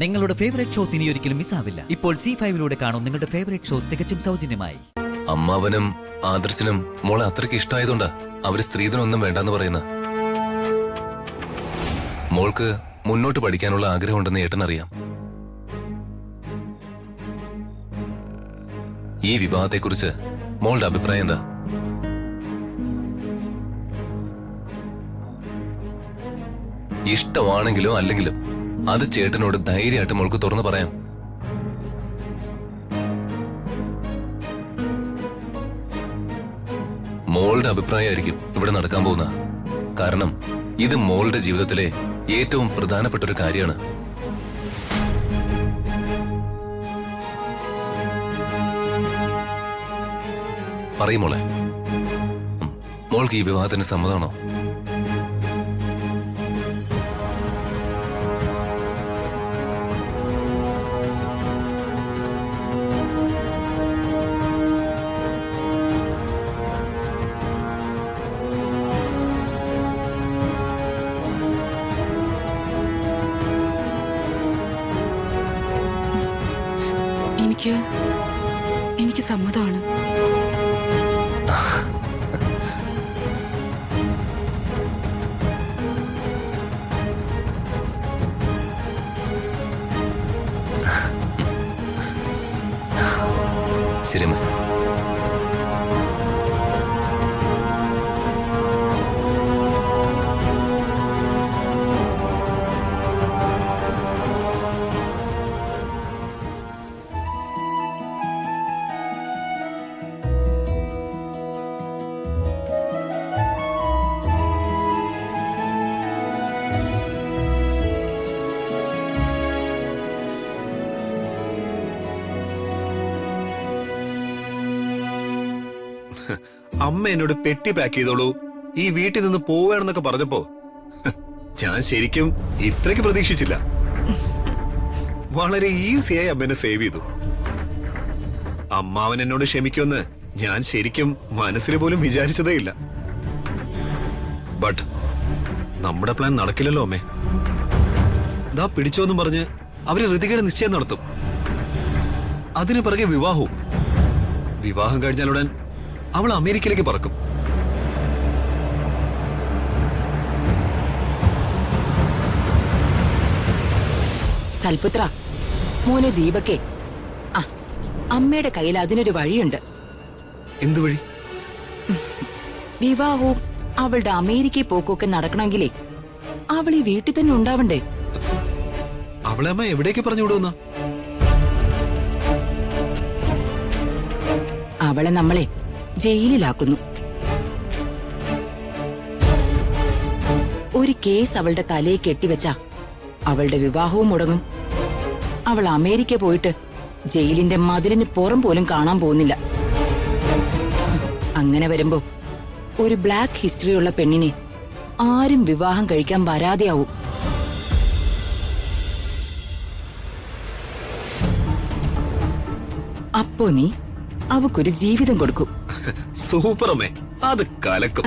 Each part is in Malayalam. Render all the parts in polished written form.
നിങ്ങളുടെ ഫേവറേറ്റ് ഷോസ് ഇനി ഒരിക്കലും മിസ്സാവില്ല. ഇപ്പോൾ C5 കാണും നിങ്ങളുടെ ഫേവറേറ്റ് ഷോസ് തികച്ചും സൗജന്യമായി. അമ്മാവനും ആദർശനും മോളെ അത്രയ്ക്ക് ഇഷ്ടമായതുകൊണ്ടാ അവര് സ്ത്രീധനൊന്നും വേണ്ടെന്ന് പറയുന്ന. മോൾക്ക് മുന്നോട്ട് പഠിക്കാനുള്ള ആഗ്രഹമുണ്ടെന്ന് ഏട്ടനറിയാം. ഈ വിവാഹത്തെക്കുറിച്ച് മോളുടെ അഭിപ്രായം എന്താ? ഇഷ്ടമാണെങ്കിലോ അല്ലെങ്കിലും അത് ചേട്ടനോട് ധൈര്യമായിട്ട് മോൾക്ക് തുറന്നു പറയാം. മോളുടെ അഭിപ്രായമായിരിക്കും ഇവിടെ നടക്കാൻ പോകുന്ന. കാരണം ഇത് മോളുടെ ജീവിതത്തിലെ ഏറ്റവും പ്രധാനപ്പെട്ട ഒരു കാര്യമാണ്. പറയും മോളെ, മോൾക്ക് ഈ വിവാഹത്തിന് സമ്മതമാണോ? എനിക്ക് സമ്മതമാണ്. ശരി. അമ്മ എന്നോട് പെട്ടി പാക്ക് ചെയ്തോളൂ, ഈ വീട്ടിൽ നിന്ന് പോവുകയാണെന്നൊക്കെ പറഞ്ഞപ്പോ ഞാൻ ശരിക്കും ഇത്രയ്ക്ക് പ്രതീക്ഷിച്ചില്ല. വളരെ ഈസിയായി അമ്മേനെ സേവ് ചെയ്തു. അമ്മാവൻ എന്നോട് ക്ഷമിക്കുമെന്ന് ഞാൻ ശരിക്കും മനസ്സിൽ പോലും വിചാരിച്ചതേ ഇല്ല. ബട്ട് നമ്മുടെ പ്ലാൻ നടക്കില്ലല്ലോ അമ്മേ. ദാ പിടിച്ചോന്നും പറഞ്ഞ് അവര് ഋതികയുടെ നിശ്ചയം നടത്തും. അതിനു പിറകെ വിവാഹവും. വിവാഹം കഴിഞ്ഞാലുടൻ അവൾ അമേരിക്കയിലേക്ക് പറക്കും. സൽപുത്ര, മോനെ ദീപക്കേ, അമ്മയുടെ കയ്യിൽ അതിനൊരു വഴിയുണ്ട്. എന്തു വഴി? വിവാഹവും അവളുടെ അമേരിക്കയിൽ പോക്കൊക്കെ നടക്കണമെങ്കിലേ അവൾ ഈ വീട്ടിൽ തന്നെ ഉണ്ടാവണ്ടേ? അവളെ അമ്മ എവിടേക്ക് പറഞ്ഞു വിടുന്ന? അവളെ നമ്മളെ ജയിലിലാക്കുന്നു. ഒരു കേസ് അവളുടെ തലയിൽ കെട്ടിവെച്ച അവളുടെ വിവാഹവും മുടങ്ങും. അവൾ അമേരിക്ക പോയിട്ട് ജയിലിന്റെ മതിലിന് പുറം പോലും കാണാൻ പോകുന്നില്ല. അങ്ങനെ വരുമ്പോ ഒരു ബ്ലാക്ക് ഹിസ്റ്ററി ഉള്ള പെണ്ണിനെ ആരും വിവാഹം കഴിക്കാൻ വരാതെയാവും. അപ്പോ നീ അവക്കൊരു ജീവിതം കൊടുക്കും. സൂപ്പർ അമ്മേ, അത് കലക്കും.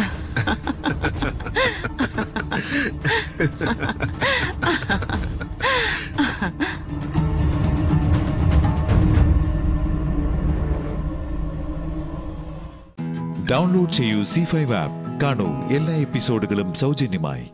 ഡൗൺലോഡ് ചെയ്യൂ C5 ആപ്പ്. കാണൂ എല്ലാ എപ്പിസോഡുകളും സൗജന്യമായി.